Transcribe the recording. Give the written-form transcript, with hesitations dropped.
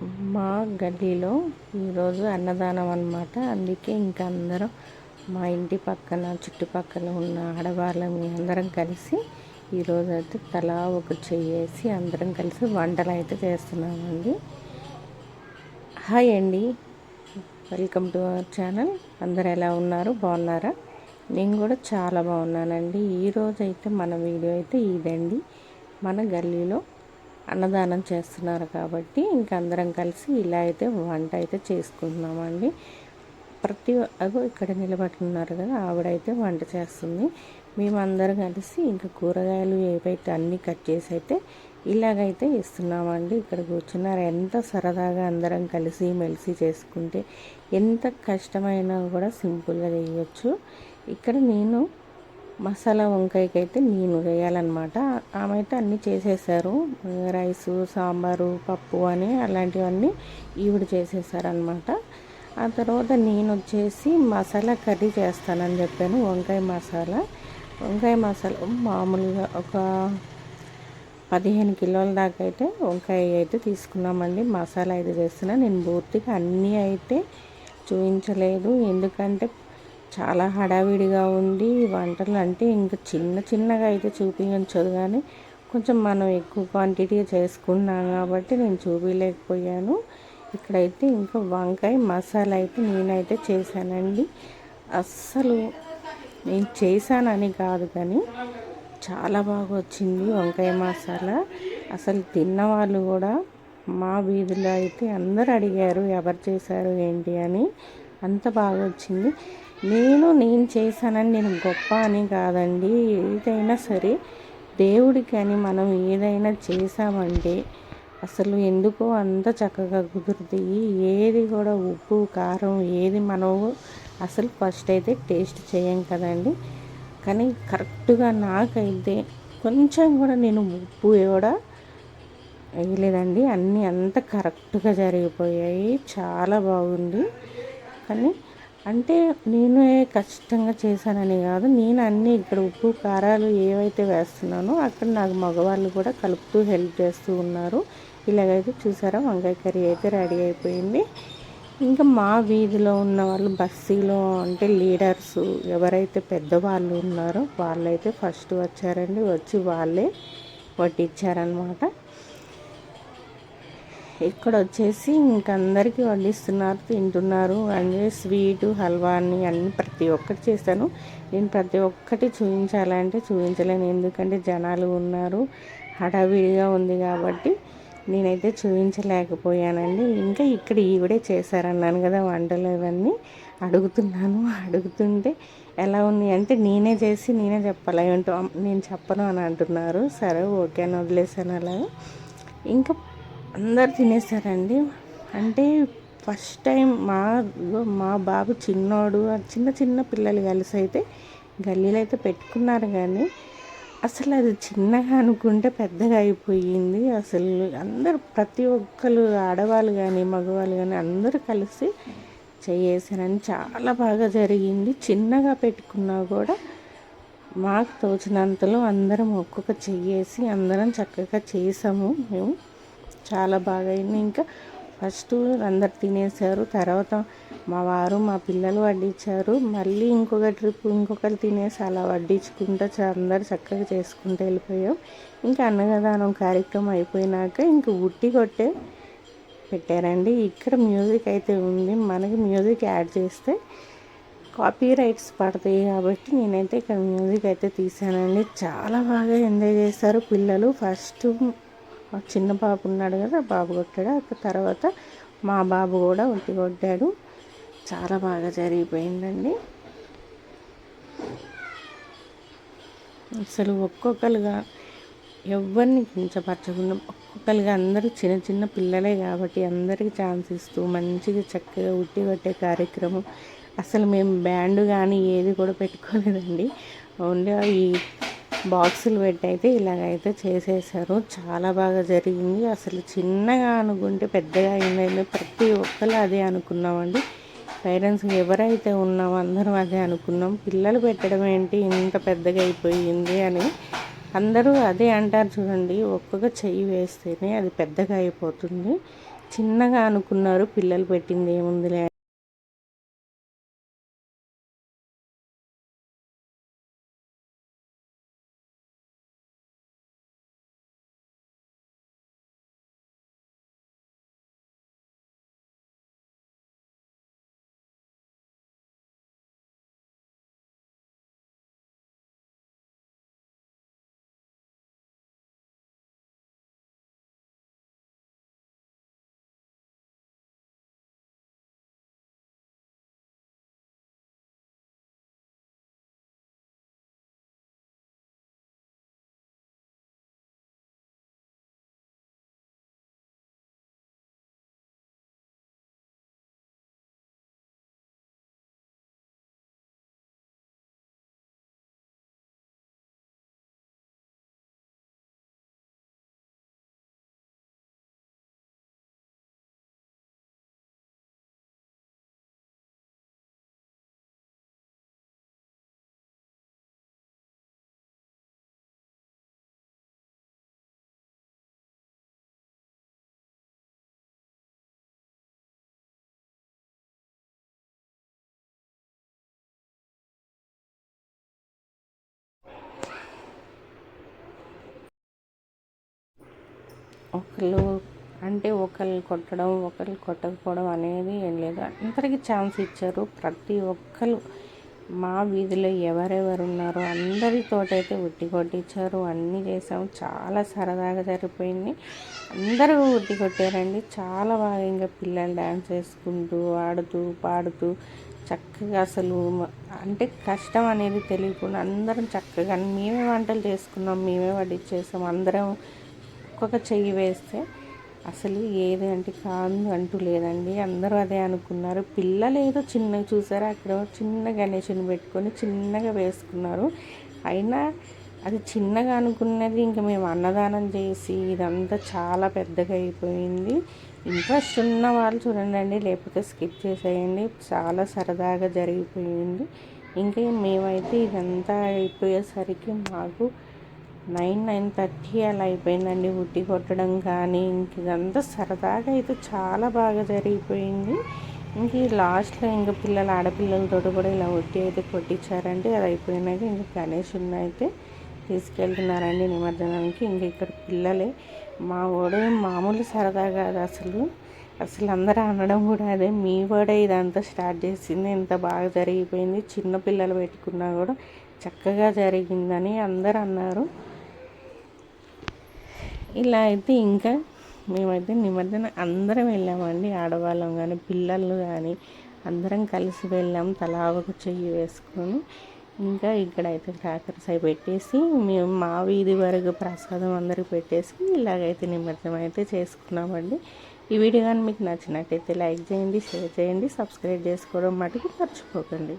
మా గల్లీలో ఈరోజు అన్నదానం అన్నమాట. అందుకే ఇంకా అందరం మా ఇంటి పక్కన చుట్టుపక్కల ఉన్న ఆడవాళ్ళం అందరం కలిసి ఈరోజు అయితే తలా ఒక చెయ్యేసి అందరం కలిసి వంటలు అయితే చేస్తున్నామండి. హాయ్ అండి, వెల్కమ్ టు అవర్ ఛానల్. అందరు ఎలా ఉన్నారు, బాగున్నారా? నేను కూడా చాలా బాగున్నానండి. ఈరోజు అయితే మన వీడియో అయితే ఇదండి. మన గల్లీలో అన్నదానం చేస్తున్నారు కాబట్టి ఇంక అందరం కలిసి ఇలా అయితే వంట అయితే చేసుకుంటున్నామండి. అగో ఇక్కడ నిలబడుతున్నారు కదా, ఆవిడైతే వంట చేస్తుంది. మేమందరం కలిసి ఇంకా కూరగాయలు ఏవైతే అన్నీ కట్ చేసి అయితే ఇలాగైతే ఇస్తున్నామండి. ఇక్కడ కూర్చున్నారు. ఎంత సరదాగా అందరం కలిసి మెలిసి చేసుకుంటే ఎంత కష్టమైనా కూడా సింపుల్గా చేయవచ్చు. ఇక్కడ నేను మసాలా వంకాయకి అయితే నేను వేయాలన్నమాట. ఆమె అయితే అన్నీ చేసేసారు. రైసు, సాంబారు, పప్పు అని అలాంటివన్నీ ఈవిడ చేసేసారనమాట. ఆ తర్వాత నేను వచ్చేసి మసాలా కర్రీ చేస్తానని చెప్పాను. వంకాయ మసాలా మామూలుగా ఒక 15 కిలోల దాకా అయితే వంకాయ అయితే తీసుకున్నామండి. మసాలా అయితే చేస్తున్నా. నేను పూర్తిగా అన్నీ అయితే చూపించలేదు, ఎందుకంటే చాలా హడావిడిగా ఉంది. వంటలు అంటే ఇంకా చిన్నగా అయితే చూపించదు, కానీ కొంచెం మనం ఎక్కువ క్వాంటిటీ చేసుకున్నాం కాబట్టి నేను చూపించలేకపోయాను. ఇక్కడైతే ఇంకా వంకాయ మసాలా అయితే నేనైతే చేశానండి. అస్సలు నేను చేశానని కాదు, కానీ చాలా బాగా వచ్చింది వంకాయ మసాలా. అసలు తిన్న వాళ్ళు కూడా మా వీధిలో అయితే అందరు అడిగారు ఎవరు చేశారు ఏంటి అని. అంత బాగా వచ్చింది. నేను చేశానని నేను గొప్ప అని కాదండి. ఏదైనా సరే దేవుడికి అని మనం ఏదైనా చేసామంటే అసలు ఎందుకో అంత చక్కగా కుదురుతాయి. ఏది కూడా ఉప్పు కారం ఏది మనం అసలు ఫస్ట్ అయితే టేస్ట్ చేయం కదండి. కానీ కరెక్ట్గా నాకైతే కొంచెం కూడా నేను ఉప్పు కూడా వేయలేదండి. అన్నీ అంత కరెక్ట్గా జరిగిపోయాయి. చాలా బాగుంది. కానీ అంటే నేను కష్టంగా చేశానని కాదు, నేను అన్నీ ఇక్కడ ఉప్పు కారాలు ఏవైతే వేస్తున్నానో అక్కడ నాకు మగవాళ్ళు కూడా కలుపుతూ హెల్ప్ చేస్తూ ఉన్నారు. ఇలాగైతే చూసారా, వంకాయ కర్రీ అయితే రెడీ అయిపోయింది. ఇంకా మా వీధిలో ఉన్న వాళ్ళు బస్సీలో అంటే లీడర్స్ ఎవరైతే పెద్దవాళ్ళు ఉన్నారో వాళ్ళైతే ఫస్ట్ వచ్చారండి. వచ్చి వాళ్ళే వడ్డించారనమాట. ఇక్కడ వచ్చేసి ఇంకందరికీ వడ్డిస్తున్నారు, తింటున్నారు. అంటే స్వీటు, హల్వా అన్నీ ప్రతి ఒక్కటి చేశాను. నేను ప్రతి ఒక్కటి చూపించాలంటే చూపించలేను, ఎందుకంటే జనాలు ఉన్నారు, హడావిడిగా ఉంది కాబట్టి నేనైతే చూపించలేకపోయానండి. ఇంకా ఇక్కడ ఈవిడే చేశారన్నాను కదా వంటలు, ఇవన్నీ అడుగుతుంటే ఎలా ఉంది అంటే నేనే చేసి నేనే చెప్పాలి, ఏంటో నేను చెప్పను అని అంటున్నారు. సరే ఓకే అని వదిలేసాను. అలాగా ఇంకా అందరు తినేసారండి. అంటే ఫస్ట్ టైం మా బాబు చిన్నోడు చిన్న పిల్లలు కలిసి అయితే గల్లీలో అయితే పెట్టుకున్నారు, కానీ అసలు అది చిన్నగా అనుకుంటే పెద్దగా అయిపోయింది. అసలు అందరూ ప్రతి ఒక్కరు ఆడవాళ్ళు కానీ మగవాళ్ళు కానీ అందరూ కలిసి చేసారని చాలా బాగా జరిగింది. చిన్నగా పెట్టుకున్నా కూడా మాకు తోచినంతలో అందరం ఒక్కొక్క చెయ్యేసి అందరం చక్కగా చేసాము మేము. చాలా బాగా అయింది. ఇంకా ఫస్ట్ అందరు తినేసారు. తర్వాత మా వారు మా పిల్లలు వడ్డించారు. మళ్ళీ ఇంకొక ట్రిప్ ఇంకొకరు తినేసి అలా వడ్డించుకుంటూ అందరు చక్కగా చేసుకుంటూ వెళ్ళిపోయాం. ఇంకా అన్నదానం కార్యక్రమం అయిపోయినాక ఇంక ఉట్టి కొట్టే పెట్టారండి. ఇక్కడ మ్యూజిక్ అయితే ఉంది. మనకి మ్యూజిక్ యాడ్ చేస్తే కాపీ రైట్స్ పడతాయి కాబట్టి నేనైతే ఇక్కడ మ్యూజిక్ అయితే తీసానండి. చాలా బాగా ఎంజాయ్ చేస్తారు పిల్లలు. ఫస్ట్ చిన్న బాబు ఉన్నాడు కదా, బాబు కొట్టాడు. తర్వాత మా బాబు కూడా ఉట్టి కొట్టాడు. చాలా బాగా జరిగిపోయిందండి. అసలు ఒక్కొక్కరుగా ఎవరిని కించపరచకుండా ఒక్కొక్కరుగా అందరూ చిన్న పిల్లలే కాబట్టి అందరికీ ఛాన్స్ ఇస్తూ మంచిగా చక్కగా ఉట్టి కొట్టే కార్యక్రమం. అసలు మేము బ్యాండ్ కానీ ఏది కూడా పెట్టుకోలేదండి. ఓన్లీ ఈ బాక్సులు పెట్టి అయితే ఇలాగైతే చేసేసారు. చాలా బాగా జరిగింది. అసలు చిన్నగా అనుకుంటే పెద్దగా అయిందని ప్రతి ఒక్కరు అదే అనుకున్నామండి. పేరెంట్స్ ఎవరైతే ఉన్నామో అందరం అదే అనుకున్నాం. పిల్లలు పెట్టడం ఏంటి ఇంత పెద్దగా అయిపోయింది అని అందరూ అదే అంటారు చూడండి. ఒక్కొక్క చెయ్యి వేస్తేనే అది పెద్దగా అయిపోతుంది. చిన్నగా అనుకున్నారు, పిల్లలు పెట్టింది ఏముందిలే. ఒకళ్ళు అంటే ఒకళ్ళు కొట్టడం ఒకళ్ళు కొట్టకపోవడం అనేది ఏం లేదు, అందరికీ ఛాన్స్ ఇచ్చారు. ప్రతి ఒక్కరు మా వీధిలో ఎవరెవరు ఉన్నారో అందరితోటైతే ఉట్టి కొట్టించారు, అన్నీ చేసాము. చాలా సరదాగా జరిగిపోయింది. అందరూ ఉట్టి కొట్టారండి. చాలా బాగా ఇంకా పిల్లలు డ్యాన్స్ వేసుకుంటూ ఆడుతూ పాడుతూ చక్కగా అసలు అంటే కష్టం అనేది తెలియకుండా అందరం చక్కగా మేమే వంటలు చేసుకున్నాం, మేమే వడ్డించేసాం. అందరం ఒక్కొక్క చెయ్యి వేస్తే అసలు ఏది అంటే కాదు అంటూ లేదండి. అందరూ అదే అనుకున్నారు. పిల్లలు ఏదో చిన్నగా చూసారా, అక్కడ చిన్న గణేషుని పెట్టుకొని చిన్నగా వేసుకున్నారు. అయినా అది చిన్నగా అనుకున్నది ఇంకా మేము అన్నదానం చేసి ఇదంతా చాలా పెద్దగా అయిపోయింది. ఇంట్రెస్ట్ ఉన్న వాళ్ళు చూడండి, లేకపోతే స్కిప్ చేసేయండి. చాలా సరదాగా జరిగిపోయింది. ఇంకా మేమైతే ఇదంతా అయిపోయేసరికి మాకు 9:30 అలా అయిపోయిందండి. ఉట్టి కొట్టడం కానీ ఇంక ఇదంతా సరదాగా అయితే చాలా బాగా జరిగిపోయింది. ఇంక లాస్ట్లో ఇంకా పిల్లలు ఆడపిల్లలతో కూడా ఇలా ఉట్టి అయితే కొట్టించారండి. అది అయిపోయినాక ఇంకా గణేషుని అయితే తీసుకెళ్తున్నారండి నిమజ్జనానికి. ఇంక ఇక్కడ పిల్లలే మా వాడు మామూలు సరదా కాదు అసలు అందరూ అనడం కూడా అదే, మీ వాడే ఇదంతా స్టార్ట్ చేసింది, ఎంత బాగా జరిగిపోయింది, చిన్న పిల్లలు పెట్టుకున్నా కూడా చక్కగా జరిగిందని అందరూ అన్నారు. ఇలా అయితే ఇంకా మేమైతే నిమజ్జనం అందరం వెళ్ళామండి, ఆడవాళ్ళం కానీ పిల్లలు కానీ అందరం కలిసి వెళ్ళాం, తలా ఒక చెయ్యి వేసుకొని. ఇంకా ఇక్కడైతే క్రాకర్స్ అవి పెట్టేసి మేము మా వీధి వరకు ప్రసాదం అందరికి పెట్టేసి ఇలాగైతే నిమజ్జనం అయితే చేసుకున్నామండి. ఈ వీడియో కానీ మీకు నచ్చినట్టయితే లైక్ చేయండి, షేర్ చేయండి, సబ్స్క్రైబ్ చేసుకోవడం మటుకు మర్చిపోకండి.